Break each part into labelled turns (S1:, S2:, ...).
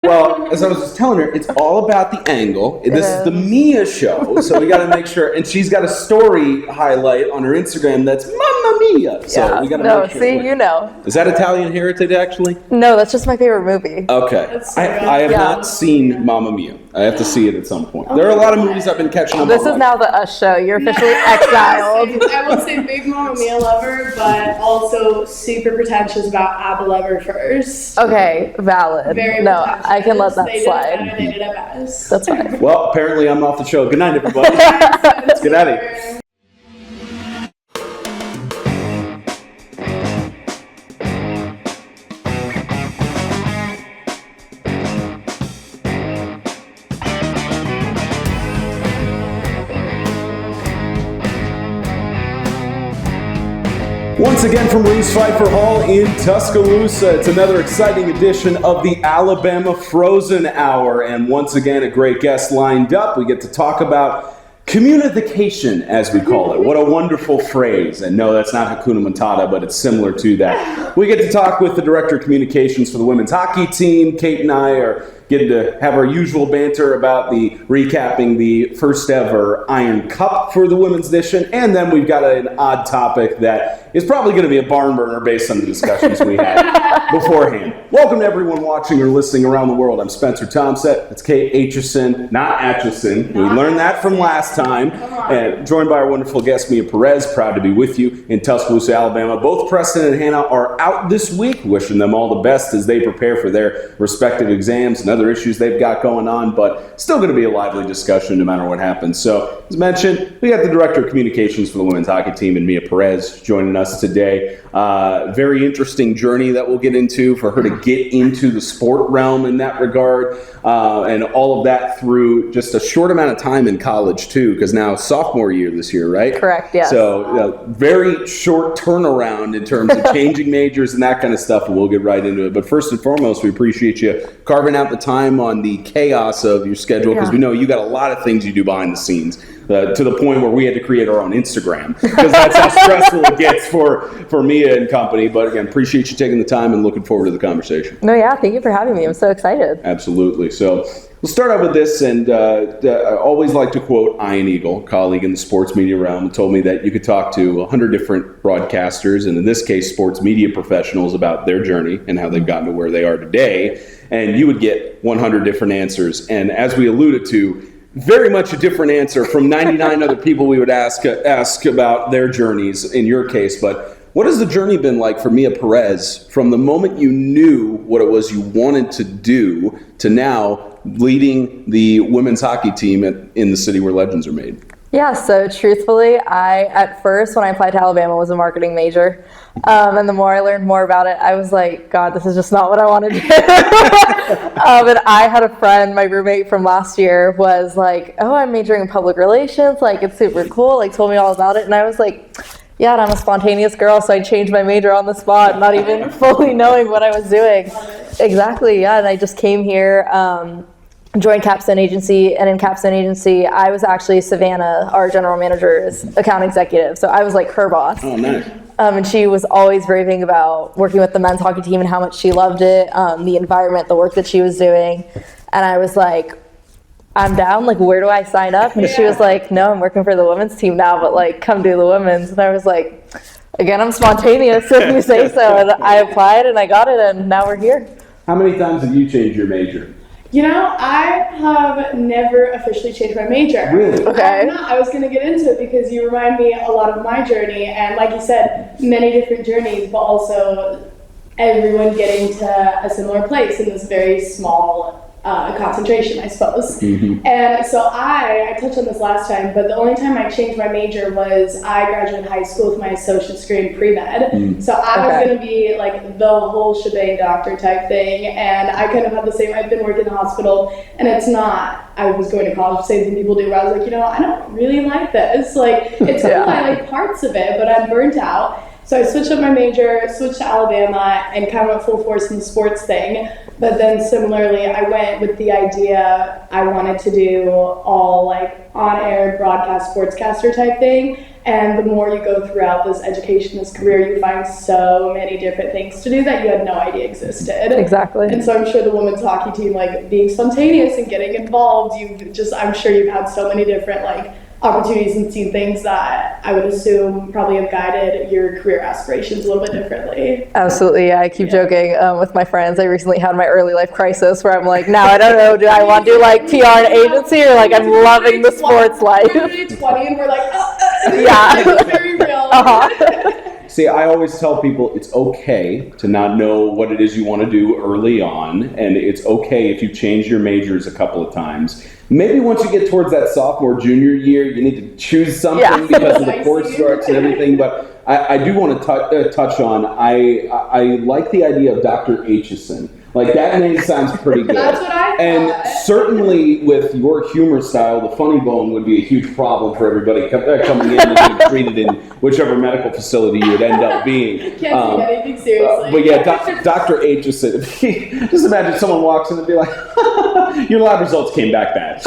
S1: Well, as I was just telling her, it's all about the angle. This is the Mia show, so we got to make sure. And she's got a story highlight on her Instagram that's Mamma Mia. So we got to make sure.
S2: See, you know.
S1: Is that Italian heritage, actually?
S2: No, that's just my favorite movie.
S1: Okay. I have not seen Mamma Mia. I have to see it at some point. There are a lot of movies I've been catching up on.
S2: This is now the Us show. You're officially exiled.
S3: I will say big Mamma Mia lover, but also super pretentious about ABBA lover first.
S2: Okay, valid.
S3: Very
S2: no,
S3: pretentious.
S2: I can let that slide.
S3: They did it best.
S2: That's fine.
S1: Well, apparently I'm off the show. Good night, everybody. Let's get out of here. Once again from Reese Pfeiffer Hall in Tuscaloosa, it's another exciting edition of the Alabama Frozen Hour. And once again, a great guest lined up. We get to talk about communication, as we call it. What a wonderful phrase. And no, that's not Hakuna Matata, but it's similar to that. We get to talk with the Director of Communications for the women's hockey team. Kate and I are getting to have our usual banter about recapping the first ever Iron Cup for the women's edition. And then we've got an odd topic that is probably going to be a barn burner based on the discussions we had beforehand. Welcome to everyone watching or listening around the world. I'm Spencer Tomsett. That's Kate Aitchison, not Aitchison. We learned that from last time. And joined by our wonderful guest, Mia Perez. Proud to be with you in Tuscaloosa, Alabama. Both Preston and Hannah are out this week. Wishing them all the best as they prepare for their respective exams and other issues they've got going on. But still going to be a lively discussion no matter what happens. So, as mentioned, we got the Director of Communications for the women's hockey team and Mia Perez joining us today. Very interesting journey that we'll get into for her to get into the sport realm in that regard. And all of that through just a short amount of time in college, too, because now sophomore year this year, right?
S2: Correct, yes.
S1: So very short turnaround in terms of changing majors and that kind of stuff, and we'll get right into it. But first and foremost, we appreciate you carving out the time on the chaos of your schedule, because we know you got a lot of things you do behind the scenes, to the point where we had to create our own Instagram, because that's how stressful it gets for Mia and company. But again, appreciate you taking the time and looking forward to the conversation.
S2: No, yeah, thank you for having me. I'm so excited.
S1: Absolutely. So we'll start out with this, and I always like to quote Ian Eagle, colleague in the sports media realm, who told me that you could talk to 100 different broadcasters, and in this case, sports media professionals, about their journey and how they've gotten to where they are today, and you would get 100 different answers. And as we alluded to, very much a different answer from 99 other people we would ask about their journeys in your case. But what has the journey been like for Mia Perez from the moment you knew what it was you wanted to do to now leading the women's hockey team in the city where legends are made?
S2: Yeah, so truthfully, at first, when I applied to Alabama, was a marketing major. And the more I learned more about it, I was like, God, this is just not what I want to do. And I had a friend, my roommate from last year, was like, oh, I'm majoring in public relations. Like, it's super cool. Like, told me all about it. And I was like, yeah, and I'm a spontaneous girl, so I changed my major on the spot, not even fully knowing what I was doing. Exactly, yeah. And I just came here, joined Capstone Agency, and in Capstone Agency, I was actually Savannah, our general manager's account executive. So I was like her boss.
S1: Oh, nice.
S2: And she was always raving about working with the men's hockey team and how much she loved it, the environment, the work that she was doing. And I was like, I'm down, like, where do I sign up? And she was like, no, I'm working for the women's team now, but like, come do the women's. And I was like, again, I'm spontaneous if you say so. And I applied and I got it, and now we're here.
S1: How many times have you changed your major?
S3: You know, I have never officially changed my major.
S1: Really?
S2: Okay.
S3: I was going to get into it because you remind me a lot of my journey, and like you said, many different journeys, but also everyone getting to a similar place in this very small concentration, I suppose.
S1: Mm-hmm.
S3: And so I touched on this last time, but the only time I changed my major was I graduated high school with my associate's degree in pre-med.
S1: Mm.
S3: So I was going to be like the whole shebang doctor type thing, and I kind of had the same, I've been working in the hospital, and it's not, I was going to college, same thing people do, where I was like, you know, I don't really like this. Like, it's cool, I like parts of it, but I'm burnt out. So I switched up my major, switched to Alabama, and kind of went full force in the sports thing. But then similarly, I went with the idea I wanted to do all like on-air broadcast sportscaster type thing. And the more you go throughout this education, this career, you find so many different things to do that you had no idea existed.
S2: Exactly.
S3: And so I'm sure the women's hockey team, like being spontaneous and getting involved, I'm sure you've had so many different like opportunities and seen things that I would assume probably have guided your career aspirations a little bit differently.
S2: Absolutely, yeah. I keep joking with my friends. I recently had my early life crisis where I'm like, now I don't know, do I want to do like PR and agency or like I'm loving the sports life?
S3: We're 20 and we're like,
S2: yeah.
S3: It's very real.
S1: See, I always tell people it's okay to not know what it is you want to do early on, and it's okay if you change your majors a couple of times. Maybe once you get towards that sophomore, junior year, you need to choose something because of the course starts and everything. But I do want to touch on, I like the idea of Dr. Aitchison. Like, that name sounds pretty good.
S3: That's what I thought.
S1: And certainly with your humor style, the funny bone would be a huge problem for everybody coming in and being treated in whichever medical facility you would end up being.
S3: Can't take anything seriously.
S1: But yeah, Dr. Aitchison, just imagine someone walks in and be like, your lab results came back bad.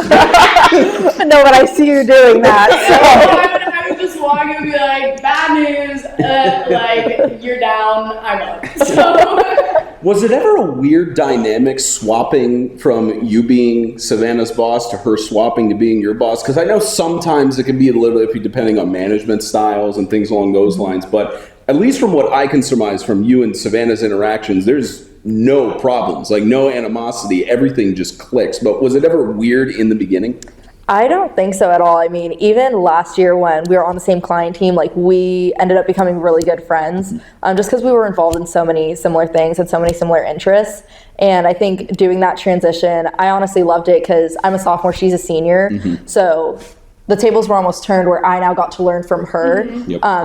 S2: No, but I see you doing that. So.
S3: I would just walk and be like, bad news, like, you're down, I'm up. So.
S1: Was it ever a weird dynamic swapping from you being Savannah's boss to her swapping to being your boss? Because I know sometimes it can be a little iffy depending on management styles and things along those lines, but at least from what I can surmise from you and Savannah's interactions, there's no problems, like no animosity, everything just clicks. But was it ever weird in the beginning?
S2: I don't think so at all. I mean, even last year when we were on the same client team, like we ended up becoming really good friends just because we were involved in so many similar things and so many similar interests. And I think doing that transition, I honestly loved it because I'm a sophomore, she's a senior. So the tables were almost turned where I now got to learn from her,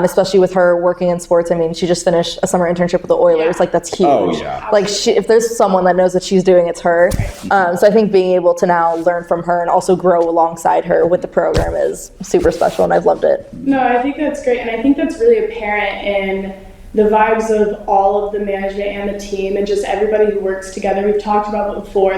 S2: especially with her working in sports. I mean, she just finished a summer internship with the Oilers. Like, that's huge.
S1: Oh, yeah.
S2: Like, if there's someone that knows what she's doing, it's her. So I think being able to now learn from her and also grow alongside her with the program is super special, and I've loved it.
S3: No, I think that's great, and I think that's really apparent in the vibes of all of the management and the team and just everybody who works together. We've talked about it before,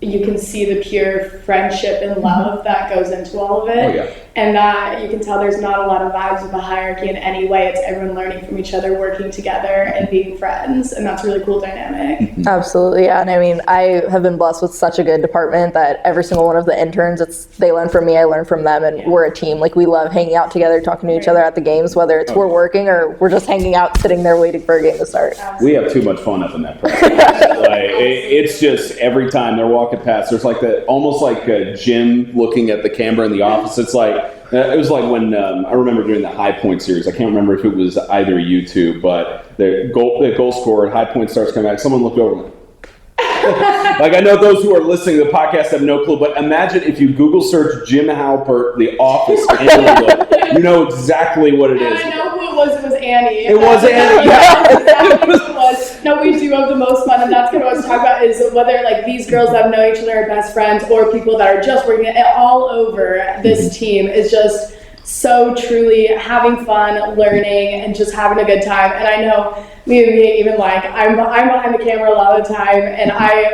S3: you can see the pure friendship and love that goes into all of it.
S1: Oh, yeah.
S3: And that you can tell there's not a lot of vibes of a hierarchy in any way. It's everyone learning from each other, working together, and being friends. And that's a really cool dynamic.
S2: Absolutely, yeah. And I mean, I have been blessed with such a good department that every single one of the interns, they learn from me, I learn from them, and we're a team. Like, we love hanging out together, talking to each other at the games, whether it's we're working or we're just hanging out, sitting there waiting for a game to start.
S1: We have too much fun up in that practice. It's just every time they're walking past, there's like almost like a Jim looking at the camera in the office. It's like, it was like when I remember during the High Point series. I can't remember if it was either you two, but the goal scorer, High Point starts coming back. Someone looked over and like, I know those who are listening to the podcast have no clue, but imagine if you Google search Jim Halpert, The Office, and you know exactly what it is.
S3: I know who it was. It was Annie.
S1: It was Annie. Yeah.
S3: Exactly who it was. No, we do have the most fun, and that's kind of what I was talking about, is whether like these girls that know each other are best friends or people that are just working all over this team is just so truly having fun, learning, and just having a good time. And I know me even like I'm behind the camera a lot of the time, and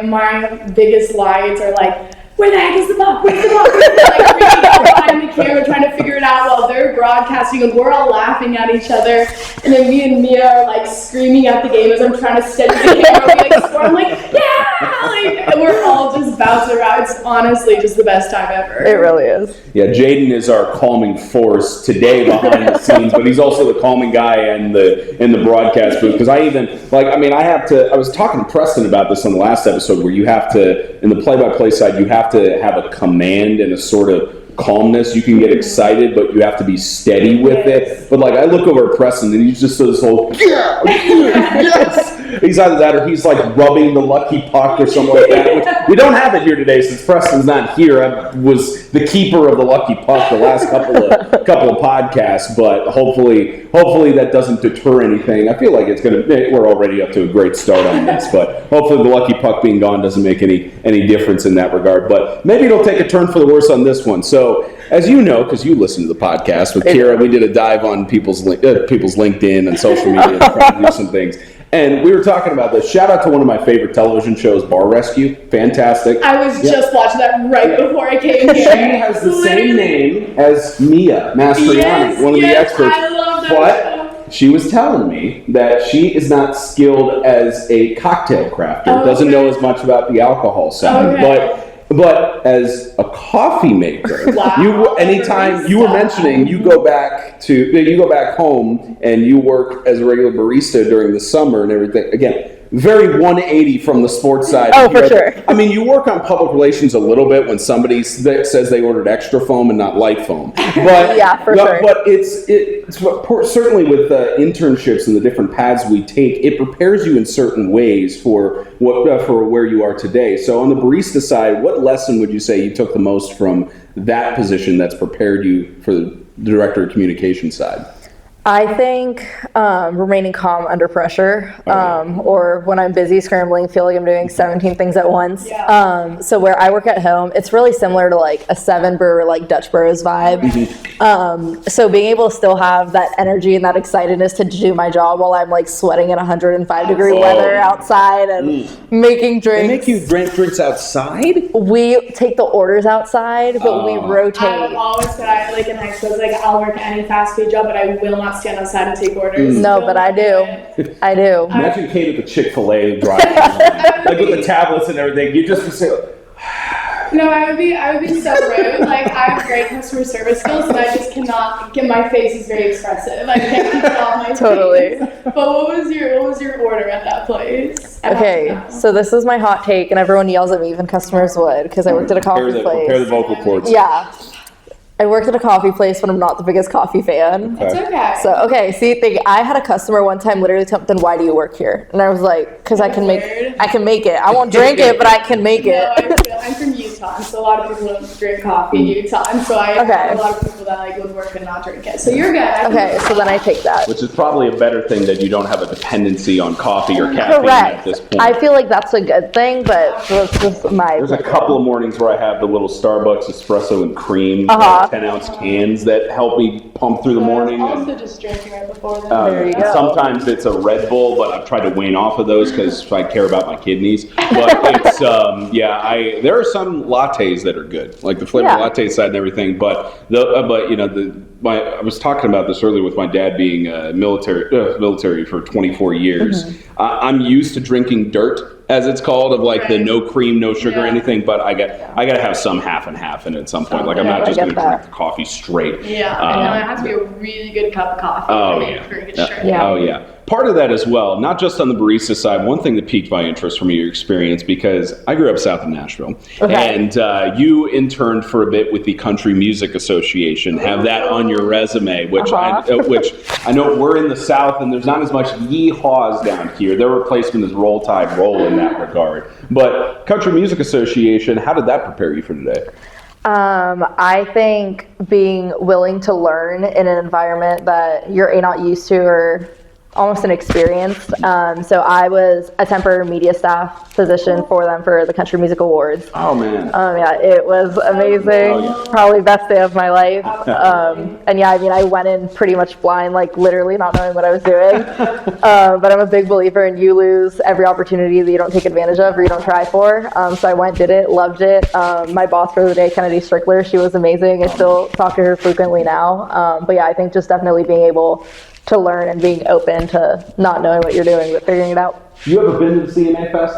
S3: my biggest lines are like, where the heck is the puck? Where's the puck? Like freaking out behind the camera trying to figure it out while they're broadcasting, and we're all laughing at each other. And then me and Mia are like screaming at the game as I'm trying to steady the camera. We like score. I'm like, yeah! Like, and we're all just bouncing around. It's honestly just the best time ever.
S2: It really is.
S1: Yeah, Jaden is our calming force today behind the scenes, but he's also the calming guy in the broadcast booth. Because I was talking to Preston about this on the last episode, where you have to, in the play-by-play side, you have to have a command and a sort of calmness. You can get excited, but you have to be steady with it. But like, I look over at Preston and he's just this whole yes. He's either that or he's like rubbing the lucky puck or something like that. Which we don't have it here today since Preston's not here. I was the keeper of the lucky puck the last couple of podcasts, but hopefully that doesn't deter anything. I feel like we're already up to a great start on this, but hopefully the lucky puck being gone doesn't make any difference in that regard. But maybe it'll take a turn for the worse on this one. So, as you know, because you listen to the podcast with Kira, we did a dive on people's LinkedIn and social media to try to do some things. And we were talking about this. Shout out to one of my favorite television shows, Bar Rescue. Fantastic.
S3: I was just watching that right before I came here.
S1: She has the same name as Mia Mastriani, one of the experts.
S3: I love that
S1: But she was telling me that she is not skilled as a cocktail crafter, doesn't know as much about the alcohol side, but as a coffee maker, anytime you were mentioning you go back home and you work as a regular barista during the summer and everything. Again, very 180 from the sports side.
S2: Oh, for sure.
S1: I mean, you work on public relations a little bit when somebody says they ordered extra foam and not light foam. But
S2: yeah, for sure.
S1: But it's certainly with internships and the different paths we take, it prepares you in certain ways for where you are today. So on the barista side, what lesson would you say you took the most from that position that's prepared you for the director of communication side?
S2: I think remaining calm under pressure, or when I'm busy scrambling, feel like I'm doing 17 things at once.
S3: Yeah.
S2: So where I work at home, it's really similar to like a 7-brewer, like Dutch Bros vibe. So being able to still have that energy and that excitedness to do my job while I'm like sweating in 105-degree weather outside and making drinks.
S1: They make you drink drinks outside?
S2: We take the orders outside, but we rotate.
S3: I've always said, like in high school, I'll work any fast food job, but I will not stand outside and take orders.
S2: No, but I do. I do.
S1: Imagine Kate at the Chick-fil-A drive-thru, like with the tablets and everything. You just say,
S3: no, I would be so rude. Like, I have great customer service skills, and I just cannot get my face is very expressive. I can't keep it on my
S2: Totally.
S3: face. But what was your order at that place?
S2: Okay, so this is my hot take, and everyone yells at me, even customers would, because I worked at a coffee place.
S1: Prepare the vocal cords.
S2: Yeah. I worked at a coffee place, but I'm not the biggest coffee fan.
S3: It's okay.
S2: So, I had a customer one time literally tell me, then why do you work here? And I was like, because I can make it. I won't drink it, but I can make it.
S3: I'm from Utah, so a lot of people don't drink coffee in Utah, and so I have a lot of people that would work and not drink it. So you're good.
S2: Okay, so then I take that.
S1: Which is probably a better thing that you don't have a dependency on coffee or caffeine
S2: Correct.
S1: at this point.
S2: I feel like that's a good thing, but that's just my
S1: There's a couple of mornings where I have the little Starbucks espresso and cream, 10-ounce cans that help me pump through the morning.
S3: I was also just drinking right before then.
S2: There you go.
S1: Sometimes it's a Red Bull, but I've tried to wane off of those because I care about my kidneys. But it's there are some lattes that are good, like the flavor latte side and everything. But I was talking about this earlier with my dad being military for 24 years. I'm used to drinking dirt, as it's called, of like the no cream, no sugar, anything. But I got to have some half and half in it at some point. Like I'm not just going to drink the coffee straight.
S3: Yeah, I know it has to be a really good cup of coffee.
S1: Oh yeah. Part of that as well, not just on the barista side, one thing that piqued my interest from your experience, because I grew up south of Nashville, and you interned for a bit with the Country Music Association, have that on your resume, which I know we're in the South and there's not as much yee-haws down here. Their replacement is Roll Tide Roll in that regard. But Country Music Association, how did that prepare you for today?
S2: I think being willing to learn in an environment that you're not used to or almost inexperienced. So I was a temporary media staff position for them for the Country Music Awards.
S1: Oh man.
S2: It was amazing. Probably best day of my life. I went in pretty much blind, like literally not knowing what I was doing. But I'm a big believer in you lose every opportunity that you don't take advantage of or you don't try for. So I went, did it, loved it. My boss for the day, Kennedy Strickler, she was amazing. I still talk to her frequently now. I think just definitely being able to learn and being open to not knowing what you're doing but figuring it out.
S1: You ever been to the CMA Fest?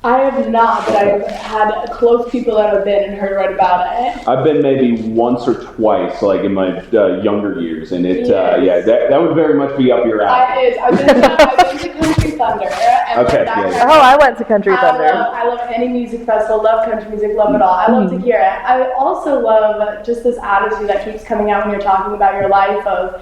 S3: I have not, but I've had close people that have been and heard right about it.
S1: I've been maybe once or twice, like in my younger years, and that would very much be up your alley.
S3: I've been to Country Thunder.
S2: I went to Country Thunder.
S3: I love any music festival, love country music, love it all. I love to hear it. I also love just this attitude that keeps coming out when you're talking about your life of,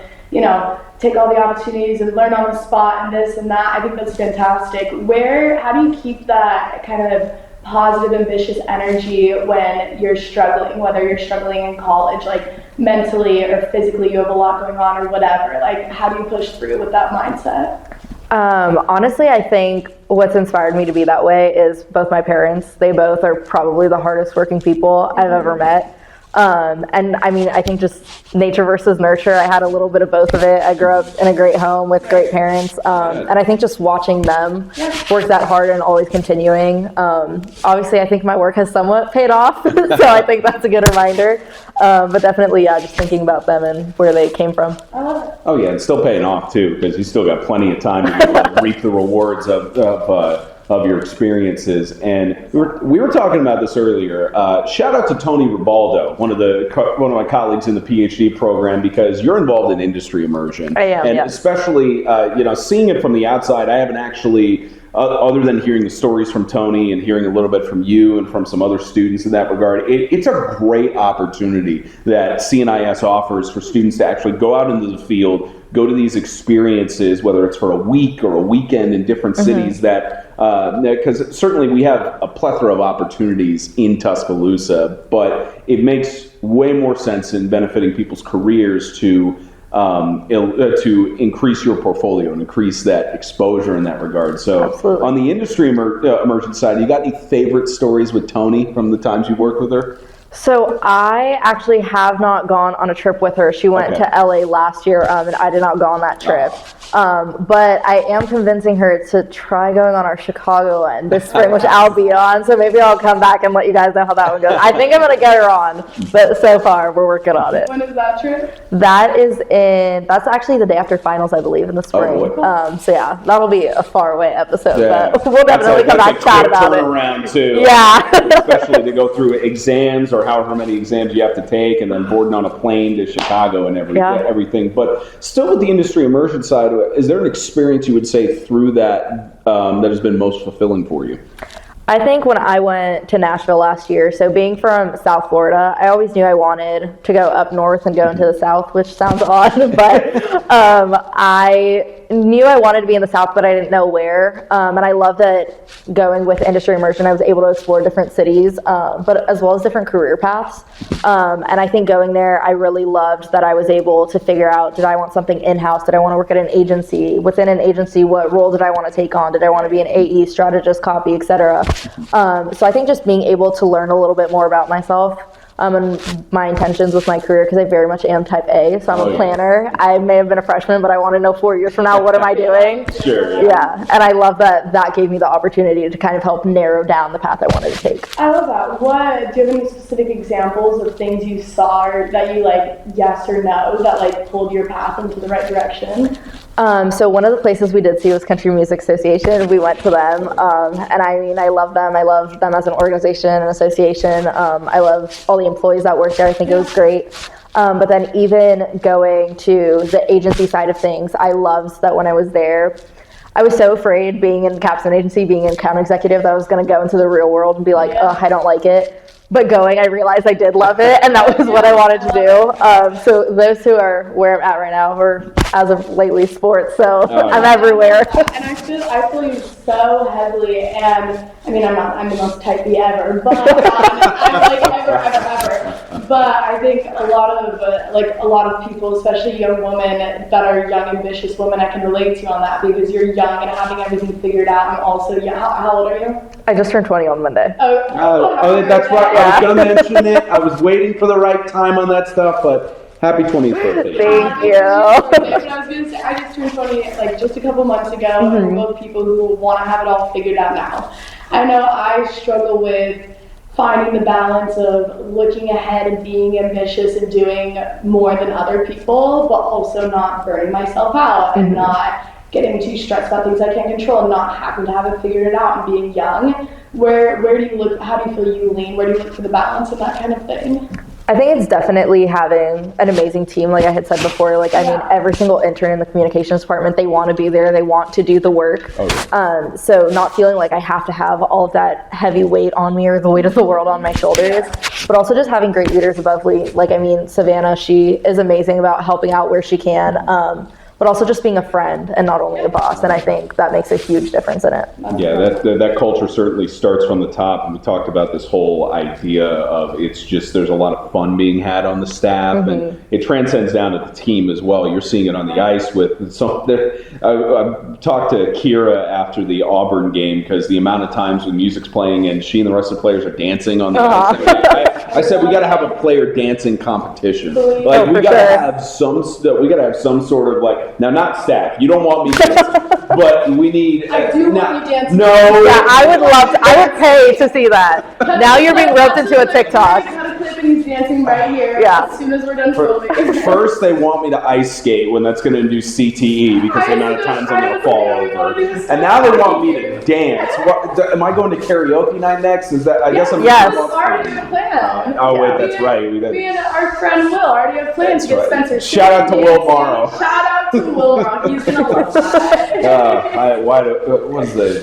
S3: take all the opportunities and learn on the spot and this and that. I think that's fantastic. How do you keep that kind of positive, ambitious energy when you're struggling, whether you're struggling in college, like mentally or physically, you have a lot going on or whatever? Like, how do you push through with that mindset?
S2: Honestly, I think what's inspired me to be that way is both my parents. They both are probably the hardest working people I've ever met. And I mean, I think just nature versus nurture. I had a little bit of both of it. I grew up in a great home with great parents. And I think just watching them work that hard and always continuing. Obviously, I think my work has somewhat paid off. So I think that's a good reminder. But definitely, yeah, just thinking about them and where they came from.
S1: Oh, yeah, it's still paying off, too, because you still got plenty of time to reap the rewards of your experiences. And we were talking about this earlier. Shout out to Tony Ribaldo, one of my colleagues in the PhD program, because you're involved in industry immersion.
S2: I am,
S1: and
S2: yes.
S1: especially seeing it from the outside. I haven't actually, other than hearing the stories from Tony and hearing a little bit from you and from some other students in that regard, it's a great opportunity that CNIS offers for students to actually go out into the field, go to these experiences, whether it's for a week or a weekend in different cities, because certainly we have a plethora of opportunities in Tuscaloosa, but it makes way more sense in benefiting people's careers to increase your portfolio and increase that exposure in that regard. So
S2: Absolutely.
S1: On the industry immersion side, you got any favorite stories with Tony from the times you worked with her?
S2: So I actually have not gone on a trip with her. She went to LA last year, and I did not go on that trip. But I am convincing her to try going on our Chicago one this spring, which I'll be on. So maybe I'll come back and let you guys know how that one goes. I think I'm going to get her on, but so far we're working on it.
S3: When is that trip?
S2: That's actually the day after finals, I believe, in the spring. So yeah, that'll be a far away episode, but we'll definitely come back and chat about it.
S1: Turnaround too.
S2: Yeah.
S1: Especially to go through exams or however many exams you have to take, and then boarding on a plane to Chicago and everything. But still, with the industry immersion side, is there an experience you would say through that that has been most fulfilling for you?
S2: I think when I went to Nashville last year, so being from South Florida, I always knew I wanted to go up north and go into the South, which sounds odd, but I knew I wanted to be in the South, but I didn't know where. And I love that going with industry immersion, I was able to explore different cities, but as well as different career paths. And I think going there, I really loved that I was able to figure out, did I want something in-house? Did I want to work at an agency? Within an agency, what role did I want to take on? Did I want to be an AE, strategist, copy, etc.? So I think just being able to learn a little bit more about myself and my intentions with my career, because I very much am type A, so I'm a planner. I may have been a freshman, but I want to know 4 years from now, what am I doing?
S1: Sure.
S2: Yeah, and I love that gave me the opportunity to kind of help narrow down the path I wanted to take.
S3: I love that. Do you have any specific examples of things you saw or that you like yes or no that like pulled your path into the right direction?
S2: So one of the places we did see was Country Music Association. We went to them, and I mean, I love them. I love them as an organization and association. I love all the employees that work there. I think it was great. But then even going to the agency side of things, I loved that when I was there, I was so afraid being in capstone agency, being an account executive, that I was going to go into the real world and be like, oh, I don't like it. But going, I realized I did love it, and that was what I wanted to do. So those who are where I'm at right now, or as of lately, sports. So I'm everywhere.
S3: And I feel you so heavily. And I mean, I'm the most type B ever, but I'm like ever. But I think a lot of people, especially young women that are young, ambitious women, I can relate to on that, because you're young and having everything figured out. I'm also young. How old are you?
S2: I just turned 20 on Monday.
S1: That's right. I was going to mention it. I was waiting for the right time on that stuff, but happy 20th birthday.
S2: Thank you.
S3: I was going to say, I just turned 20 like just a couple months ago, and we're both people who want to have it all figured out now. I know I struggle with finding the balance of looking ahead and being ambitious and doing more than other people, but also not burning myself out and not getting too stressed about things I can't control and not having to have it figured out and being young. Where do you look, how do you feel you lean? Where do you look for the balance and that kind of thing?
S2: I think it's definitely having an amazing team, like I had said before. Like, I mean, every single intern in the communications department, they want to be there, they want to do the work. So not feeling like I have to have all of that heavy weight on me or the weight of the world on my shoulders, but also just having great leaders above me. Like, I mean, Savannah, she is amazing about helping out where she can. but also just being a friend and not only a boss. And I think that makes a huge difference in it.
S1: Yeah, that culture certainly starts from the top. And we talked about this whole idea of it's just there's a lot of fun being had on the staff, and it transcends down to the team as well. You're seeing it on the ice with some. I talked to Kira after the Auburn game because the amount of times when music's playing and she and the rest of the players are dancing on the ice. I said we got to have a player dancing competition. Like we got to have some. We got to have some sort of like now not staff. You don't want me dancing, but we need.
S3: I do want you dancing.
S1: No.
S2: Yeah, I would love to. I would pay to see that. Now you're being roped into a TikTok.
S3: I got a clip and he's dancing right here as soon as we're done filming.
S1: First, they want me to ice skate when that's going to do CTE because the amount of times I'm going to fall over. And now they want me to dance. What, am I going to karaoke night next? Is that? I guess I'm.
S2: Yes.
S3: We already have a plan.
S1: Wait, that's right.
S3: Me and our friend Will already have plans to get Spencer.
S1: Shout out to Will Morrow.
S3: Shout out to Will Morrow. He's going to love that.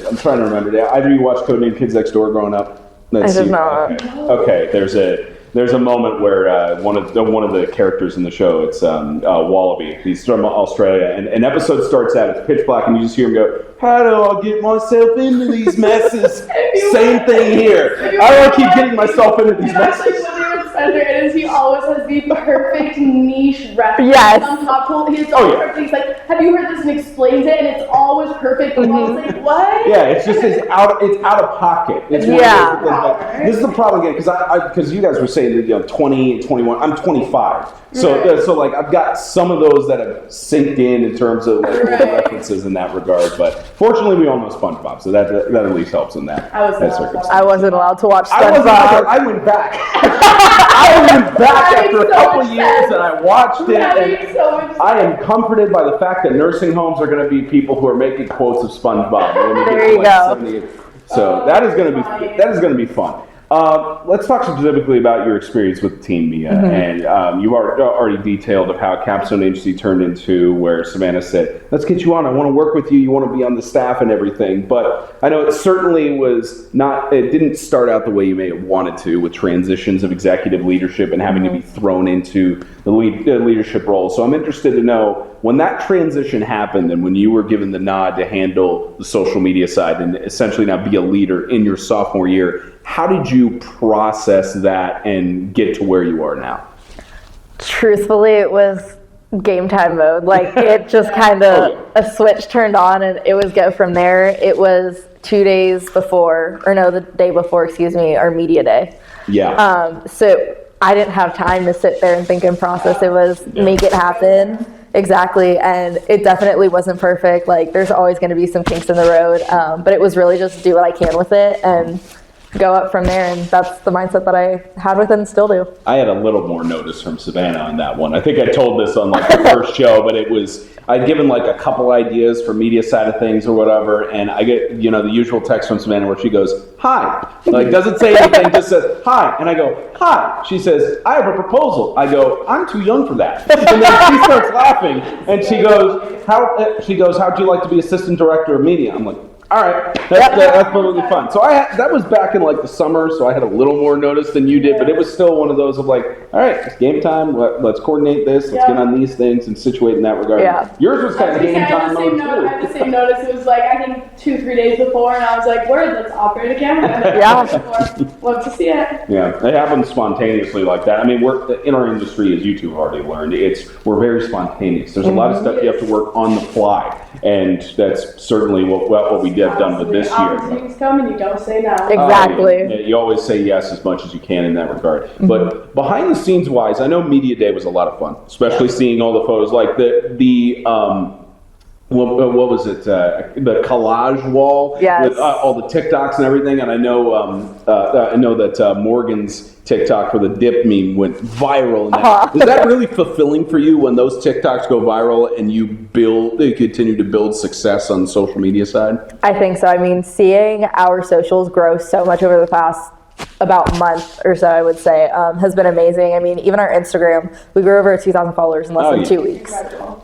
S1: I'm trying to remember. Either you watched Codename Kids Next Door growing up?
S2: I did not.
S1: Okay. There's a moment where one of the characters in the show, it's Wallaby. He's from Australia, and an episode starts out, it's pitch black, and you just hear him go, "How do I get myself into these messes?" Same thing here. How do I keep getting myself into these messes?
S3: He always has the perfect niche reference.
S2: Yes.
S3: On top of he's perfect. He's like, "Have you heard this?" and explains it, and it's always perfect. And I was like, "What?"
S1: Yeah, it's just it's out of pocket. It's one of those things, like, this is the problem again because you guys were saying that 20, 21. I'm 25, so like I've got some of those that have synced in terms of like the references in that regard. But fortunately, we all know SpongeBob, so that at least helps in that.
S2: I wasn't allowed to watch SpongeBob.
S1: I went back. I went back after a couple years and I watched it, and I am comforted by the fact that nursing homes are going to be people who are making quotes of SpongeBob.
S2: There you go.
S1: So that is going to be fun. Let's talk specifically about your experience with the team, Mia, and you already detailed of how Capstone Agency turned into where Savannah said, "Let's get you on. I want to work with you. You want to be on the staff and everything." But I know it certainly was not. It didn't start out the way you may have wanted to, with transitions of executive leadership and having to be thrown into the leadership role. So I'm interested to know when that transition happened and when you were given the nod to handle the social media side and essentially now be a leader in your sophomore year. How did you process that and get to where you are now?
S2: Truthfully, it was game time mode. Like, it just kind of, a switch turned on and it was go from there. It was the day before, our media day.
S1: Yeah.
S2: So I didn't have time to sit there and think and process. It was make it happen. Exactly. And it definitely wasn't perfect. Like, there's always going to be some kinks in the road. But it was really just do what I can with it and go up from there, and that's the mindset that I had with it and still do.
S1: I had a little more notice from Savannah on that one. I think I told this on like the first show, but I'd given like a couple ideas for media side of things or whatever, and I get, the usual text from Savannah where she goes, "Hi." Like, doesn't say anything, just says, "Hi." And I go, "Hi." She says, "I have a proposal." I go, "I'm too young for that." And then she starts laughing, and she goes, "How'd you like to be assistant director of media?" I'm like, all right, that's perfectly fun. So that was back in like the summer, so I had a little more notice than you did, but it was still one of those of like, all right, it's game time. Let's coordinate this. Let's get on these things and situate in that regard. Yeah. Yours was kind of game time mode too.
S3: I had the same notice. It was like I think 2-3 days before, and I was like, "Word, let's operate a camera." Love to see it.
S1: Yeah, it happens spontaneously like that. I mean, we're in our industry, as you two have already learned, we're very spontaneous. There's a lot of stuff you have to work on the fly, and that's certainly what we did. Have done with this year.
S3: Opportunities come and you don't say no.
S2: Exactly.
S1: You always say yes as much as you can in that regard. But behind the scenes wise, I know Media Day was a lot of fun, especially seeing all the photos, like the what was it? The collage wall with all the TikToks and everything. And I know that Morgan's TikTok for the dip meme went viral. Is that really fulfilling for you when those TikToks go viral and you continue to build success on the social media side?
S2: I think so. I mean, seeing our socials grow so much over the past about month or so, I would say, has been amazing. I mean, even our Instagram, we grew over 2,000 followers in less than 2 weeks.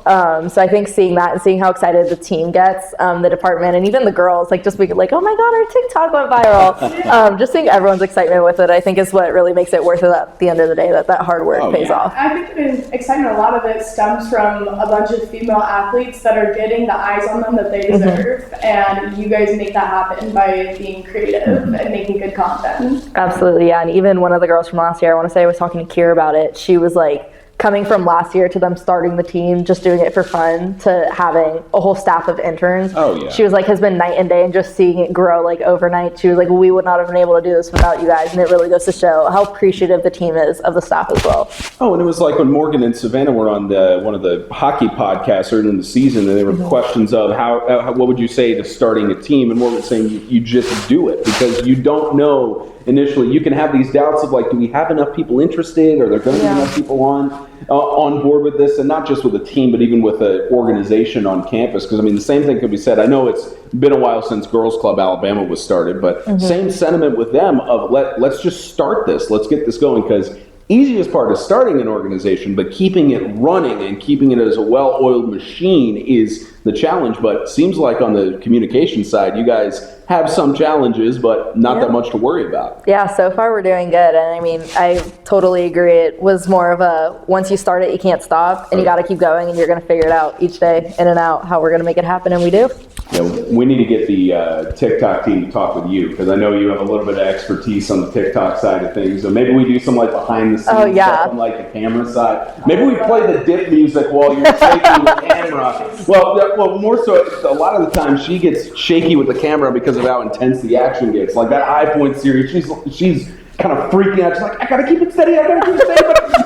S2: So I think seeing that and seeing how excited the team gets, the department, and even the girls, like just being like, oh my God, our TikTok went viral. Just seeing everyone's excitement with it, I think is what really makes it worth it at the end of the day, that hard work pays off.
S3: I think the excitement, a lot of it stems from a bunch of female athletes that are getting the eyes on them that they deserve. And you guys make that happen by being creative and making good content.
S2: Absolutely, yeah. And even one of the girls from last year, I want to say I was talking to Kira about it. She was like, coming from last year to them starting the team, just doing it for fun, to having a whole staff of interns. She was like, has been night and day, and just seeing it grow like overnight. She was like, we would not have been able to do this without you guys. And it really goes to show how appreciative the team is of the staff as well. Oh,
S1: and it was like when Morgan and Savannah were on one of the hockey podcasts early in the season, and there were questions of how what would you say to starting a team? And Morgan saying, you just do it, because you don't know initially. You can have these doubts of like, do we have enough people interested? Are there going to be enough people on board with this? And not just with the team, but even with the organization on campus. Because I mean, the same thing could be said. I know it's been a while since Girls Club Alabama was started, but same sentiment with them of let's just start this. Let's get this going, because easiest part is starting an organization, but keeping it running and keeping it as a well-oiled machine is the challenge. But seems like on the communication side, you guys have some challenges, but not that much to worry about.
S2: Yeah, so far we're doing good. And I mean, I totally agree. It was more of a, once you start it, you can't stop, and you got to keep going, and you're going to figure it out each day, in and out, how we're going to make it happen, and we do.
S1: Yeah, we need to get the TikTok team to talk with you, because I know you have a little bit of expertise on the TikTok side of things. So maybe we do some like behind the scenes stuff on like the camera side. Maybe we play the dip music while you're shaking the camera. Well, more so, a lot of the time she gets shaky with the camera because of how intense the action gets. Like that High Point series, she's kind of freaking out. She's like, I gotta keep it steady, but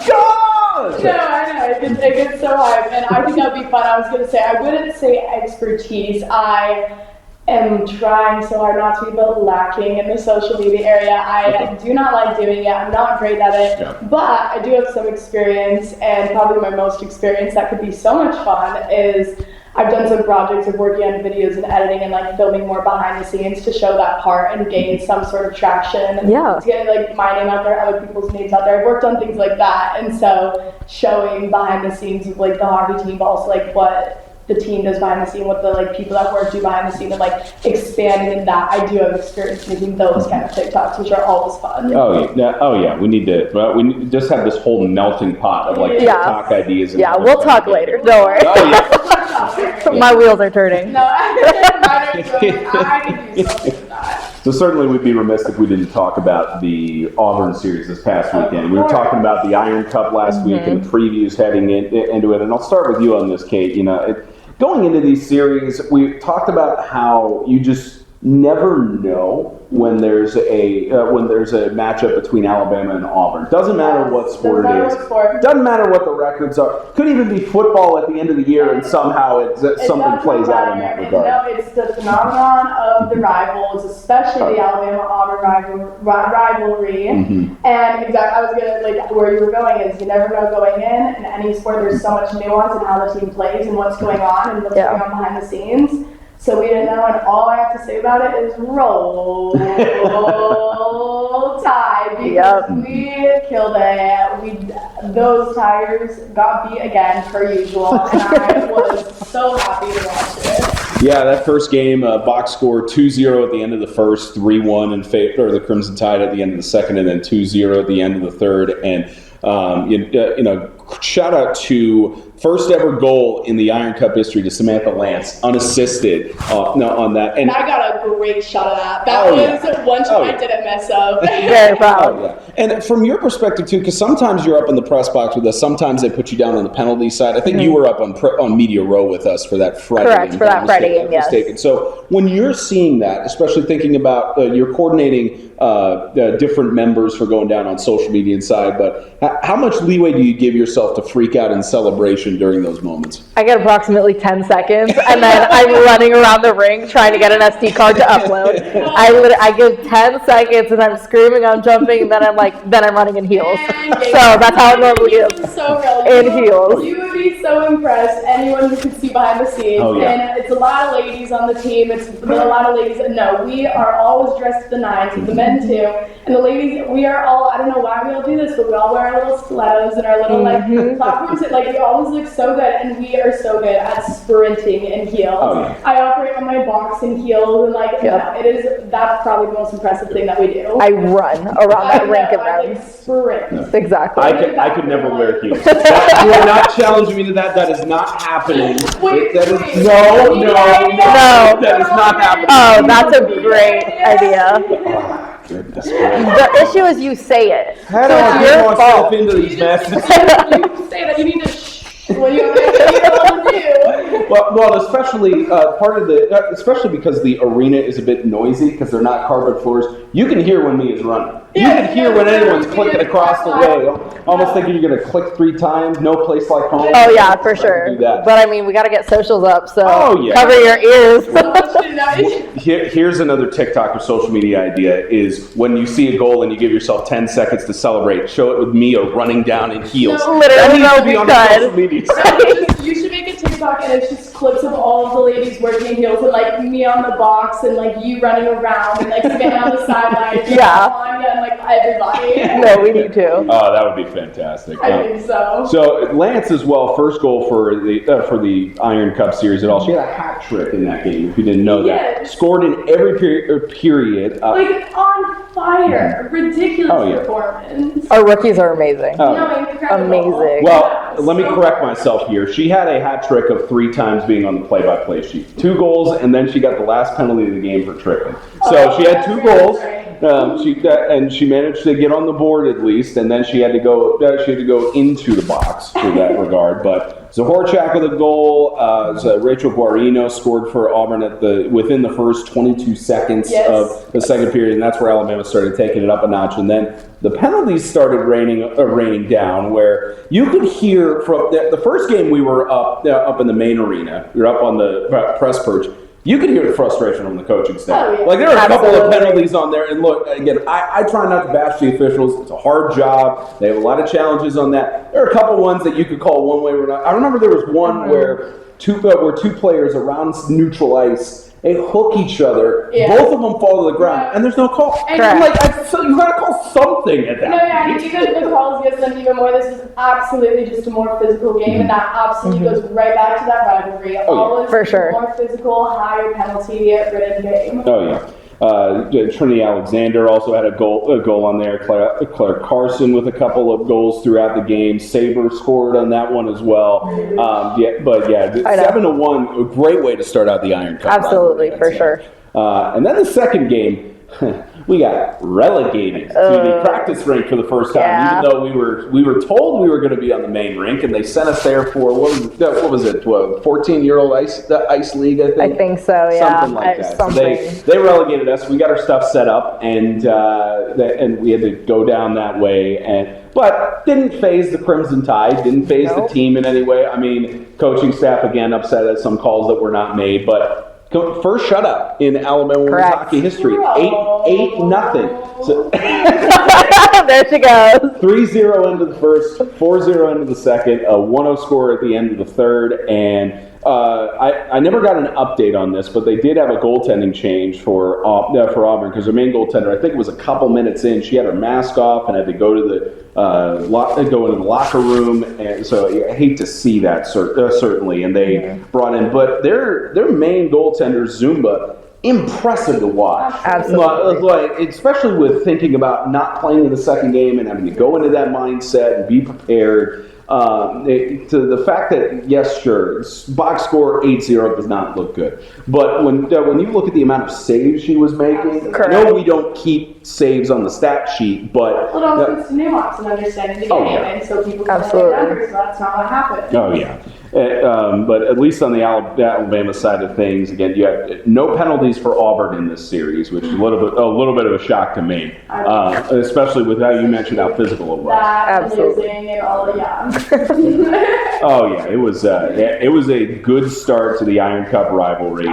S1: God!
S3: No, I know, it gets so hype, and I think that would be fun. I was going to say, I wouldn't say expertise. I am trying so hard not to be, but lacking in the social media area. I do not like doing it. I'm not great at it, but I do have some experience, and probably my most experience that could be so much fun is I've done some projects of working on videos and editing and like filming more behind the scenes to show that part and gain some sort of traction. To get like my name out there, other people's names out there. I've worked on things like that, and so showing behind the scenes of like the hockey team, but also like what the team does behind the scene, what the like people that work do behind the scene, and like expanding in that. I do have experience making those kind of TikToks, which are always fun.
S1: Oh yeah. We need to. Well, we just have this whole melting pot of like TikTok ideas.
S2: Yeah, we'll talk later. Don't worry. My wheels are turning.
S3: No, I can do something with that.
S1: So certainly we'd be remiss if we didn't talk about the Auburn series this past weekend. We were talking about the Iron Cup last week and the previews heading into it. And I'll start with you on this, Kate. You know, going into these series, we talked about how you just never know when there's a matchup between Alabama and Auburn. Doesn't matter what sport it is. Doesn't matter what the records are. Could even be football at the end of the year, and somehow something plays out in that regard.
S3: No, it's the phenomenon of the rivals, especially the Alabama-Auburn rivalry. And exactly, I was gonna like where you were going is you never know going in any sport. There's so much nuance in how the team plays and what's going on and what's going on behind the scenes. So we didn't know, and all I have to say about it is roll tide, because we killed it. Those Tigers got beat again per usual, and I was so happy to watch it.
S1: Yeah, that first game, box score 2-0 at the end of the first, 3-1 in favor of the Crimson Tide at the end of the second, and then 2-0 at the end of the third. And shout out to first ever goal in the Iron Cup history to Samantha Lance, unassisted on that.
S3: And I got a great shot of that. That was one shot I didn't mess up.
S2: Very proud.
S1: And from your perspective, too, because sometimes you're up in the press box with us, sometimes they put you down on the penalty side. I think you were up on Media Row with us for that Friday game.
S2: Correct, for that Friday game, yes.
S1: So when you're seeing that, especially thinking about you're coordinating different members for going down on social media inside, but how much leeway do you give yourself to freak out in celebration during those moments?
S2: I get approximately 10 seconds, and then I'm running around the ring trying to get an SD card to upload. I give 10 seconds, and I'm screaming, I'm jumping, and then I'm running in heels. So that's how it normally is.
S3: So real.
S2: In heels.
S3: You would be so impressed, anyone who could see behind the scenes. And it's a lot of ladies on the team. It's a lot of ladies. No, we are always dressed to the nines, the men too. And the ladies, we are all, I don't know why why we all do this, but we all wear our little stilettos and our little platforms. Like we always look so good, and we are so good at sprinting in heels.
S1: Oh, yeah.
S3: I operate on my box in heels, and that's probably the most impressive thing that we do.
S2: I run around that rink and run.
S3: Sprint.
S2: Exactly.
S1: I could never wear heels. You are not challenging me to that. That is not happening.
S3: Wait.
S1: No. That is not happening.
S2: Oh, that's a great idea.
S1: Goodness.
S2: The issue is you say it.
S1: How do I get myself into these messes?
S3: You say that you need to shh when you have to do.
S1: Well, especially especially because the arena is a bit noisy because they're not carpet floors. You can hear when Mia's running. You can hear when anyone's clicking across the way. Almost thinking you're going to click 3 times. No place like home.
S2: Oh yeah, for sure.
S1: Do that.
S2: But I mean, we got to get socials up, so
S1: cover
S2: your ears.
S1: Here's another TikTok or social media idea: is when you see a goal and you give yourself 10 seconds to celebrate, show it with Mia running down in heels.
S2: No, literally,
S1: that needs to be on the social media.
S3: You should make a TikTok and it's just clips of all of the ladies working in heels and like me on the box and like you running around and like standing on the sidelines. And like everybody.
S2: No, we need to.
S1: Oh, that would be fantastic.
S3: I think so.
S1: So Lance as well, first goal for the Iron Cup series at all. She had a hat trick in that game. If you didn't know that, scored in every period.
S3: Like on fire, ridiculous performance.
S2: Our rookies are amazing.
S3: Incredible.
S2: Amazing.
S1: Well, let me correct myself here. She had a hat trick of 3 times being on the play-by-play sheet. 2 goals, and then she got the last penalty of the game for tripping. So she had 2 goals. She managed to get on the board at least, and then she had to go into the box for that regard. But Zahorchak with a goal. Rachel Guarino scored for Auburn within the first 22 seconds of the second period, and that's where Alabama started taking it up a notch. And then the penalties started raining down, where you could hear from the first game we were up in the main arena. We were up on the press perch. You could hear the frustration from the coaching staff. Like there are a couple of penalties on there, and look, again, I try not to bash the officials. It's a hard job. They have a lot of challenges on that. There are a couple ones that you could call one way or another. I remember there was one where two players around neutral ice. They hook each other. Both of them fall to the ground, and there's no call. And I'm like, you got to call something at that point.
S3: Even the calls gives them even more. This is absolutely just a more physical game, and that absolutely goes right back to that rivalry. Always
S2: for sure.
S3: More physical, higher penalty ridden game.
S1: Oh yeah. Trinity Alexander also had a goal on there. Claire Carson with a couple of goals throughout the game. Saber scored on that one as well. 7-1, a great way to start out the Iron Cup.
S2: Absolutely, for sure.
S1: And then the second game, we got relegated to the practice rink for the first time, even though we were told we were going to be on the main rink, and they sent us there for what was it? 14-year-old ice league, I think.
S2: I think so, yeah.
S1: Something like that. So they relegated us. We got our stuff set up, and we had to go down that way, but didn't phase the Crimson Tide, didn't phase the team in any way. I mean, coaching staff again upset at some calls that were not made, but. First shutout in Alabama women's hockey history. 8-0. So
S2: there she goes.
S1: 3-0 into the first, 4-0 into the second, a 1-0 score at the end of the third, and I never got an update on this, but they did have a goaltending change for Auburn because their main goaltender, I think it was a couple minutes in, she had her mask off and had to go to go into the locker room, and so I hate to see that certainly. And they brought in, but their main goaltender Zumba, impressive to watch.
S2: Absolutely,
S1: especially with thinking about not playing in the second game and having to go into that mindset and be prepared. To the fact that, yes, sure, box score 8-0 does not look good. But when you look at the amount of saves she was making, I know we don't keep saves on the stat sheet, but...
S3: Well, it also puts nuance and understanding the game, and so people can remember, so that's not what happened.
S1: Oh, yeah. But at least on the Alabama side of things, again, you have no penalties for Auburn in this series, which is a little bit of a shock to me, especially with how you mentioned how physical it was.
S2: Absolutely.
S3: And all,
S1: Oh yeah, it was a good start to the Iron Cup rivalry.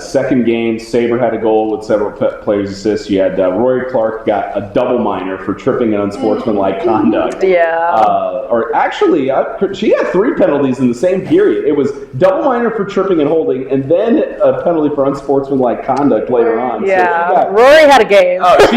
S1: Second game, Saber had a goal with several players' assists. You had Rory Clark got a double minor for tripping and unsportsmanlike conduct.
S2: Yeah.
S1: or actually, she had 3 penalties in the same period. It was double minor for tripping and holding, and then a penalty for unsportsmanlike conduct later on.
S2: Yeah,
S1: So
S2: Rory had a game.
S1: Oh, she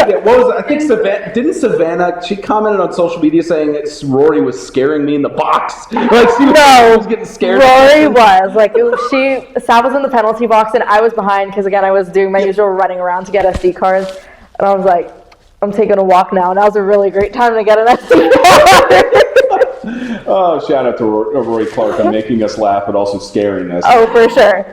S1: did. What was it? I think Savannah, she commented on social media saying that Rory was scaring me in the box. Like, she was getting scared.
S2: Rory was. Like, Sal was in the penalty box, and I was behind, because, again, I was doing my usual running around to get SD cards, and I was like, I'm taking a walk now, and that was a really great time to get an SD card.
S1: Oh, shout out to Rory Clark on making us laugh, but also scaring us.
S2: Oh, for sure.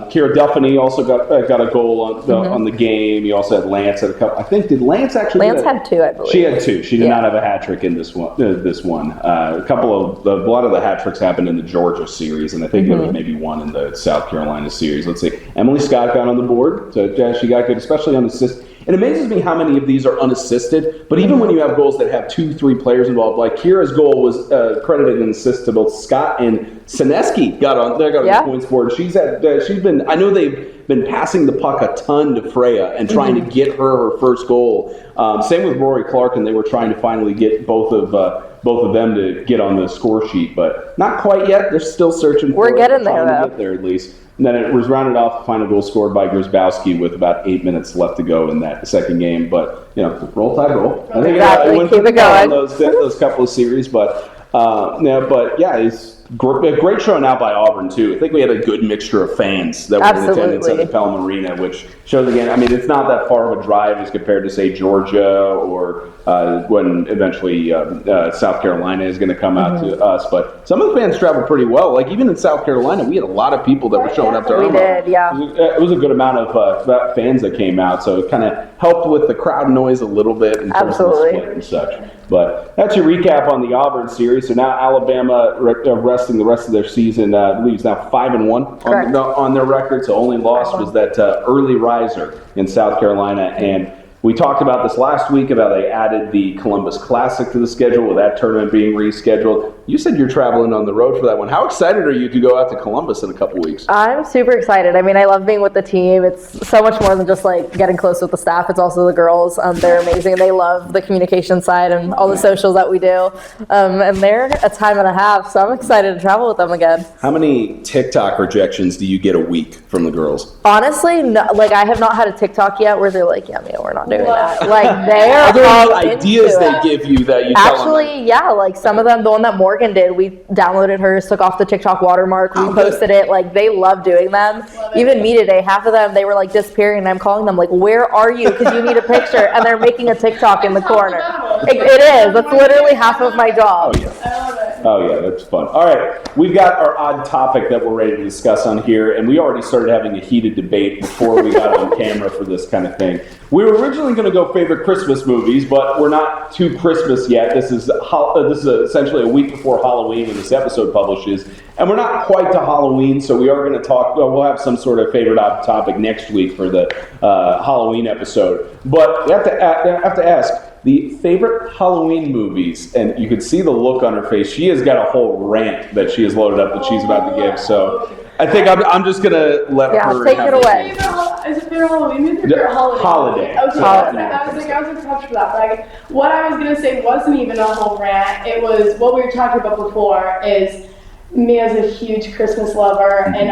S1: Kira Duffany also got a goal on the game. You also had Lance at a couple. I think, did Lance actually?
S2: Lance had 2, I believe.
S1: She had 2. She did not have a hat trick in this one. A lot of the hat tricks happened in the Georgia series, and I think there was maybe 1 in the South Carolina series. Let's see. Emily Scott got on the board, so she got good, especially on assist. It amazes me how many of these are unassisted, but even when you have goals that have 2-3 players involved, like Kira's goal was credited an assist to both Scott and Sineski got on the points board. She's been, I know they've been passing the puck a ton to Freya and trying to get her first goal. Same with Rory Clark, and they were trying to finally get both of them to get on the score sheet, but not quite yet. They're still searching for it.
S2: We're getting there, though.
S1: Get there at least. And then it was rounded off, the final goal scored by Grzybowski with about 8 minutes left to go in that second game. But, roll tide roll. I think
S2: exactly.
S1: it went
S2: Keep it going.
S1: Those couple of series. But it's a great showing out by Auburn, too. I think we had a good mixture of fans that were in attendance at the Pelham Arena, which shows, again, I mean, it's not that far of a drive as compared to, say, Georgia or when eventually South Carolina is going to come out to us. But some of the fans travel pretty well. Like, even in South Carolina, we had a lot of people that were showing up to Irma.
S2: We did, yeah.
S1: It was a good amount of fans that came out, so it kind of helped with the crowd noise a little bit in terms of the split and such. But that's your recap on the Auburn series. So now Alabama resting the rest of their season. I believe it's now 5-1 on their record. So only loss was that early riser in South Carolina. And we talked about this last week about they added the Columbus Classic to the schedule with that tournament being rescheduled. You said you're traveling on the road for that one. How excited are you to go out to Columbus in a couple weeks?
S2: I'm super excited. I mean, I love being with the team. It's so much more than just like getting close with the staff. It's also the girls. They're amazing. They love the communication side and all the socials that we do. And they're a time and a half, so I'm excited to travel with them again.
S1: How many TikTok rejections do you get a week from the girls?
S2: Honestly, no, like I have not had a TikTok yet where they're like, yeah, we're not doing that. Like they are
S1: there
S2: all
S1: any ideas they give you that you tell them?
S2: Actually, yeah, like some of them, the one that Morgan did, we downloaded hers, took off the TikTok watermark, reposted it. Like they love doing them. Even me today, half of them, they were like disappearing, and I'm calling them like, where are you? Because you need a picture, and they're making a TikTok in the corner. It is. That's literally half of my job.
S1: Oh yeah, that's fun. All right, we've got our odd topic that we're ready to discuss on here, and we already started having a heated debate before we got on camera for this kind of thing. We were originally going to go favorite Christmas movies, but we're not to Christmas yet. This is essentially a week before Halloween when this episode publishes, and we're not quite to Halloween, so we are going to talk. We'll have some sort of favorite odd topic next week for the Halloween episode. But we have to ask. The favorite Halloween movies, and you can see the look on her face. She has got a whole rant that she has loaded up that she's about to give. So I think I'm just going to let her
S2: take it away.
S3: Is it favorite Halloween movie or favorite holiday? Okay, I was in touch for that. But like, what I was going to say wasn't even a whole rant. It was what we were talking about before is me as a huge Christmas lover, and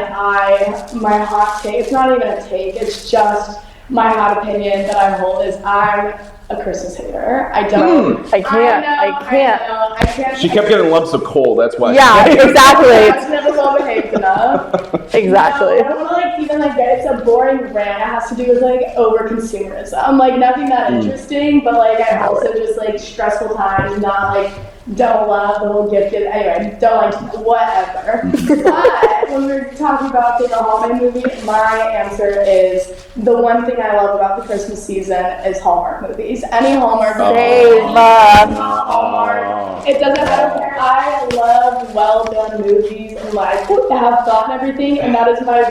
S3: my hot take, it's not even a take, it's just my hot opinion that I hold is I'm a Christmas hater. I don't.
S2: I can't.
S1: She kept getting lumps of coal. That's why.
S2: Yeah, exactly.
S3: I was never well behaved enough.
S2: Exactly.
S3: I don't want to even get it's a boring rant. It has to do with over consumerism. Nothing that interesting, but I also just stressful times. Not don't love the whole gift. Anyway, don't whatever. But when we're talking about the holiday movie, my answer is the one thing I love about the Christmas season is Hallmark movies. Any Hallmark movie. Hallmark. It doesn't matter. I love well done movies and have thought and everything, and that is my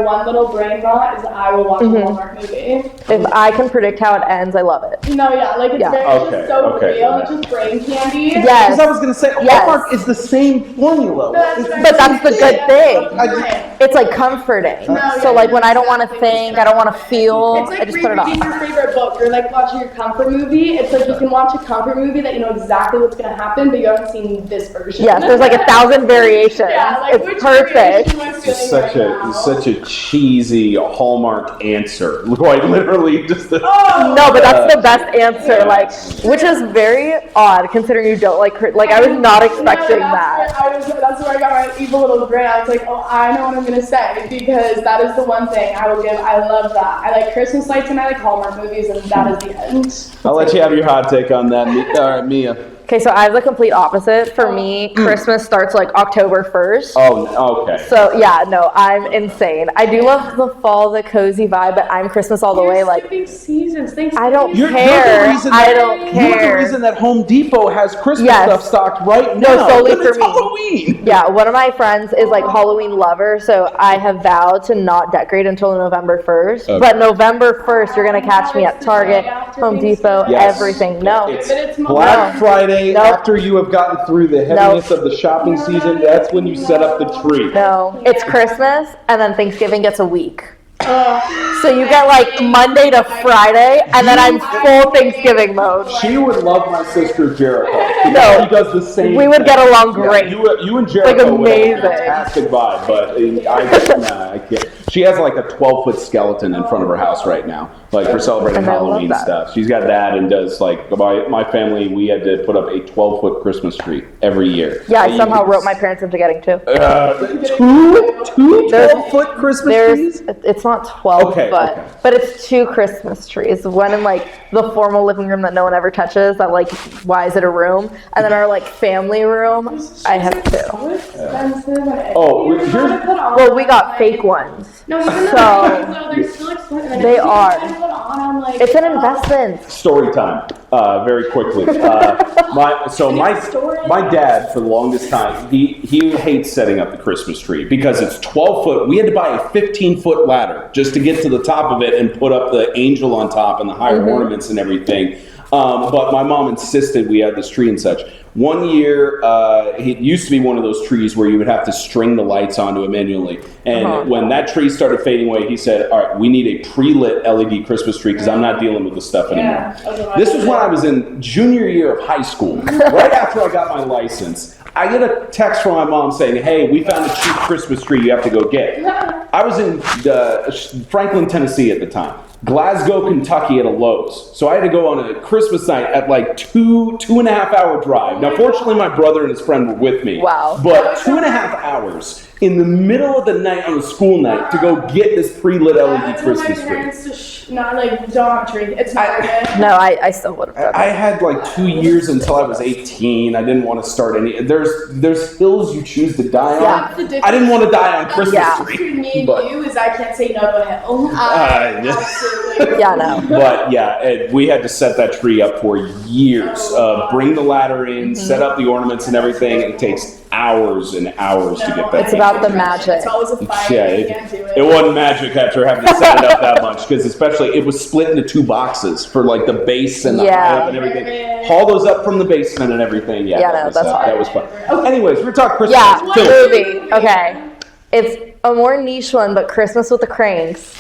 S3: one little brain rot is I will watch a Hallmark movie.
S2: If I can predict how it ends, I love it.
S3: No, yeah, it's just so real. It's just brain candy.
S2: Yes.
S1: Because I was going to say, Hallmark is the same formula.
S2: But that's the good thing. It's like comforting. So like when I don't want to think, I don't want to feel,
S3: It's like
S2: I just put it
S3: rereading
S2: on.
S3: your favorite book or like watching your comfort movie. It's like you can watch a comfort movie that you know exactly what's going to happen, but you haven't seen this version.
S2: Yes, there's like 1,000 variations.
S3: Yeah, like which
S2: It's perfect.
S3: variation am I
S1: It's
S3: feeling
S1: such
S3: right
S1: a
S3: now?
S1: such a cheesy Hallmark answer. Quite literally, just the.
S3: Oh,
S2: No, but that's the best answer, like, which is very odd considering you don't like I was not expecting that.
S3: That's where I got my evil little grin. I was like, oh, I know what I'm gonna say because that is the one thing I will give. I love that. I like Christmas lights and I like Hallmark movies, and that is the end.
S1: I'll let you have your hot take on that, all right, Mia.
S2: Okay, so I have the complete opposite. For me, Christmas starts like October 1st.
S1: Oh, okay.
S2: So yeah, no, I'm insane. I do love the fall, the cozy vibe, but I'm Christmas all the way. Like,
S3: seasons. Thanks.
S2: I don't
S1: You're
S2: care.
S1: the reason
S2: I don't
S1: You're the
S2: care.
S1: reason that Home Depot has Christmas
S2: Yes.
S1: stuff stocked right
S2: No,
S1: now.
S2: solely
S1: because
S2: for
S1: it's
S2: me.
S1: Halloween.
S2: Yeah, one of my friends is like Halloween lover, so I have vowed to not decorate until November 1st.
S1: Okay.
S2: But November 1st, you're gonna catch me at Target, Home Depot,
S1: Yes.
S2: everything. No,
S1: It's
S3: But
S1: Black
S2: No.
S1: Friday
S2: Nope.
S1: after you have gotten through the heaviness of the shopping season. That's when you set up the tree.
S2: no, it's Christmas, and then Thanksgiving gets a week. So you get like Monday to Friday, and then I'm full Thanksgiving mode.
S1: She would love my sister Jericho.
S2: No.
S1: She does the same.
S2: We would
S1: thing.
S2: get along
S1: Yeah,
S2: great.
S1: you and Jericho
S2: Like,
S1: would have a
S2: amazing.
S1: fantastic vibe, but I can't. She has like a 12-foot skeleton in front of her house right now, like for celebrating
S2: And I love
S1: Halloween
S2: that.
S1: stuff. She's got that and does like my family. We had to put up a 12-foot Christmas tree every year.
S2: Yeah, I
S1: And
S2: somehow
S1: you-
S2: wrote my parents into getting two.
S1: two
S2: There's-
S1: 12-foot Christmas trees.
S2: It's not 12,
S1: Okay, okay.
S2: but it's 2 Christmas trees. One in like the formal living room that no one ever touches. That like, why is it a room? And then our like family room, I have 2.
S1: Oh, here's-
S2: Well, we got fake ones.
S3: No, even though
S2: So-
S3: they're still expensive.
S2: They are.
S3: Like,
S2: It's an investment.
S1: Story time, very quickly. My dad, for the longest time, he hates setting up the Christmas tree because it's 12 foot. We had to buy a 15-foot ladder just to get to the top of it and put up the angel on top and the higher ornaments and everything. But my mom insisted we had this tree and such. One year, it used to be one of those trees where you would have to string the lights onto it manually. And when that tree started fading away, he said, all right, we need a pre-lit LED Christmas tree because I'm not dealing with this stuff anymore. This was when I was in junior year of high school, right after I got my license. I get a text from my mom saying, hey, we found a cheap Christmas tree you have to go get. I was in Franklin, Tennessee at the time. Glasgow, Kentucky at a Lowe's. So I had to go on a Christmas night at like 2.5 hour drive. Now, fortunately, my brother and his friend were with me.
S2: Wow.
S1: But 2.5 hours in the middle of the night on a school night to go get this pre-lit LED Christmas tree.
S3: Not like don't drink. It's not good.
S2: No, I still would have done
S1: I
S2: it.
S1: had like 2 years until I was 18. I didn't want to start any. There's hills you choose to die on.
S2: Yeah.
S1: I didn't want to die on Christmas
S2: Yeah.
S1: tree.
S3: Between me and
S1: But-
S3: you is I can't say no to hell. Absolutely.
S2: Yeah, no.
S1: But yeah, we had to set that tree up for years. Bring the ladder in, set up the ornaments and everything. It takes hours and hours to get that.
S2: It's about the magic.
S3: It's always a fight.
S1: Yeah,
S3: You can't do
S1: it wasn't magic after having to set it up that much because especially it was split into 2 boxes for like the base and the
S2: Yeah.
S1: high up and everything. Haul those up from the basement and everything. Yeah,
S2: Yeah,
S1: that
S2: no,
S1: was,
S2: that's hard.
S1: that was fun. Anyways, we're talking Christmas.
S2: Yeah,
S1: Phil.
S2: movie. Okay. It's a more niche one, but Christmas with the Cranks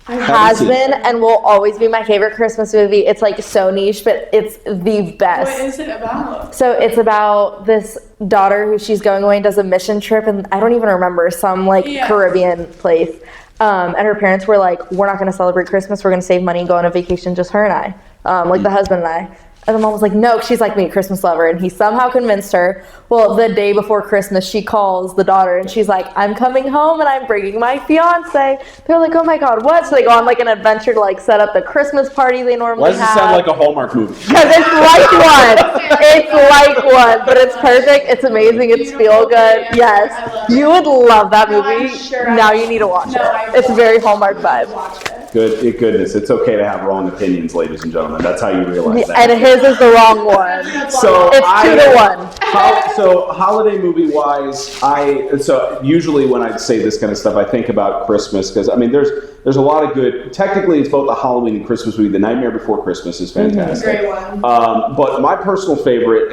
S2: has
S1: seen
S2: been and will always be my favorite Christmas movie. It's like so niche, but it's the best.
S3: What is it about?
S2: So it's about this daughter who she's going away and does a mission trip, and I don't even remember, some like Caribbean place. And her parents were like, we're not going to celebrate Christmas. We're going to save money and go on a vacation, just her and I, like the husband and I. And the mom was like, no, she's like me, Christmas lover. And he somehow convinced her. Well, the day before Christmas, she calls the daughter and she's like, I'm coming home and I'm bringing my fiance. They're like, oh my God, what? So they go on like an adventure to like set up the Christmas party they normally
S1: Why does it
S2: have.
S1: sound like a Hallmark movie?
S2: Because it's like one. It's like one, but it's perfect. It's amazing. It's feel good. Yes. You would love that movie. Now you need to watch it. It's very Hallmark vibe.
S1: Goodness, it's okay to have wrong opinions, ladies and gentlemen. That's how you realize that.
S2: And his is the wrong one.
S1: So
S2: It's 2-1.
S1: So holiday movie wise, so usually when I say this kind of stuff, I think about Christmas because I mean there's a lot of good. Technically, it's both a Halloween and Christmas movie. The Nightmare Before Christmas is fantastic.
S3: Great one.
S1: But my personal favorite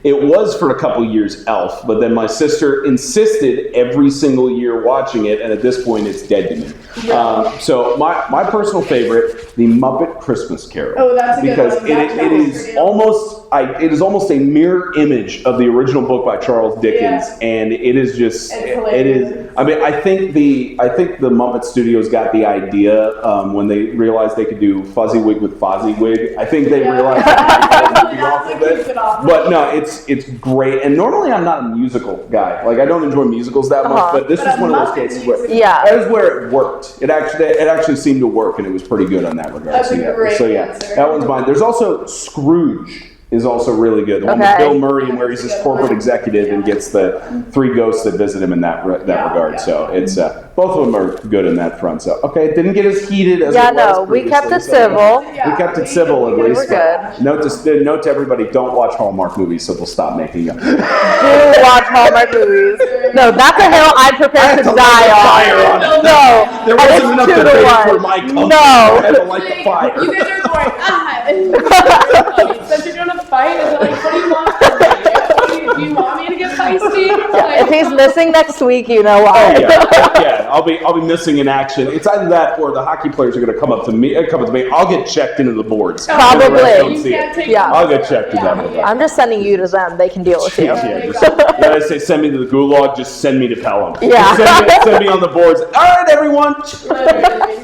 S1: It was for a couple years Elf, but then my sister insisted every single year watching it, and at this point it's dead to me. So my personal favorite, The Muppet Christmas Carol.
S3: Oh, that's a good
S1: because
S3: one.
S1: it is almost a mirror image of the original book by Charles Dickens, and it is just it is. I mean, I think the Muppet Studios got the idea when they realized they could do Fuzzywig with Fozzywig. I think they realized they could off of it. But no, it's great. And normally I'm not a musical guy. Like I don't enjoy musicals that much, but this was one of those cases where that is where it worked. It actually seemed to work, and it was pretty good on that regard.
S3: That's a great answer.
S1: That one's mine. There's also Scrooge. Is also really good. The one with Bill Murray, and where he's this corporate executive and gets the 3 ghosts that visit him in that regard. So it's both of them are good in that front. So it didn't get as heated as it was
S2: we kept it
S1: so
S2: civil.
S1: We kept it civil at least.
S2: We were good.
S1: Note to everybody: don't watch Hallmark movies, so they'll stop making them.
S2: Do watch Hallmark movies. No, that's a hill I'm prepared to die on. No,
S1: there wasn't enough debate for my company.
S2: No,
S1: I had to light the fire.
S3: You guys are going, since you're doing a fight, is it like, what do you want from me? Do you want me to get feisty?
S2: If he's missing next week, you know why.
S1: I'll be missing in action. It's either that or the hockey players are going to come up to me. I'll get checked into the boards.
S2: Probably.
S1: I'll get checked into that.
S2: I'm just sending you to them. They can deal with you.
S1: I say send me to the gulag. Just send me to Pelham.
S2: Yeah.
S1: Send me on the boards. All right, everyone.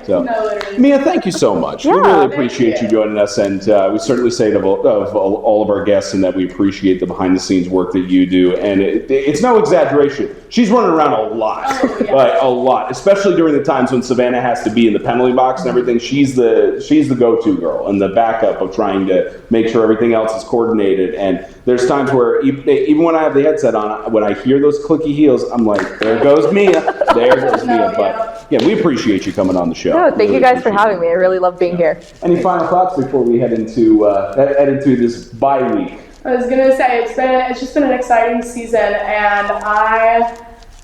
S3: Literally.
S1: Mia, thank you so much. We really appreciate you joining us, and we certainly say of all of our guests, and that we appreciate the behind-the-scenes work that you do. And it's no exaggeration. She's running around a lot, a lot, especially during the times when Savannah has to be in the penalty box and everything. She's the go-to girl and the backup of trying to make sure everything else is coordinated. And there's times where even when I have the headset on, when I hear those clicky heels, I'm like, there goes Mia. There goes Mia. But yeah, we appreciate you coming on the show.
S2: No, thank you guys for having me. I really love being here.
S1: Any final thoughts before we head into this bye week?
S3: I was gonna say it's just been an exciting season, and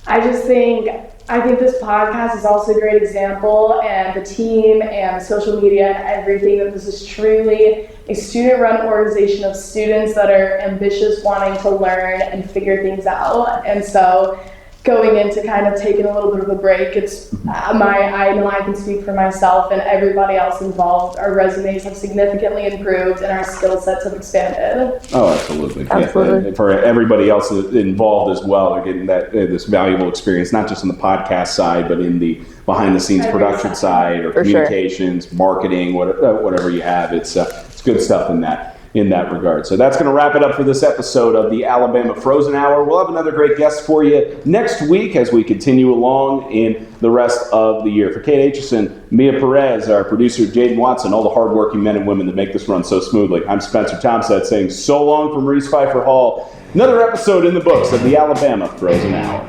S3: I think this podcast is also a great example, and the team and social media and everything, that this is truly a student-run organization of students that are ambitious, wanting to learn and figure things out. And so going into kind of taking a little bit of a break, it's I know I can speak for myself and everybody else involved. Our resumes have significantly improved and our skill sets have expanded.
S1: Oh, absolutely. Yeah, for everybody else involved as well, they're getting this valuable experience, not just on the podcast side, but in the behind-the-scenes production side or communications, marketing, whatever you have. It's good stuff in that regard. So that's going to wrap it up for this episode of the Alabama Frozen Hour. We'll have another great guest for you next week as we continue along in the rest of the year. For Kate Aitchison, Mia Perez, our producer Jaden Watson, all the hardworking men and women that make this run so smoothly, I'm Spencer Tomsett saying so long from Reese Pfeiffer Hall. Another episode in the books of the Alabama Frozen Hour.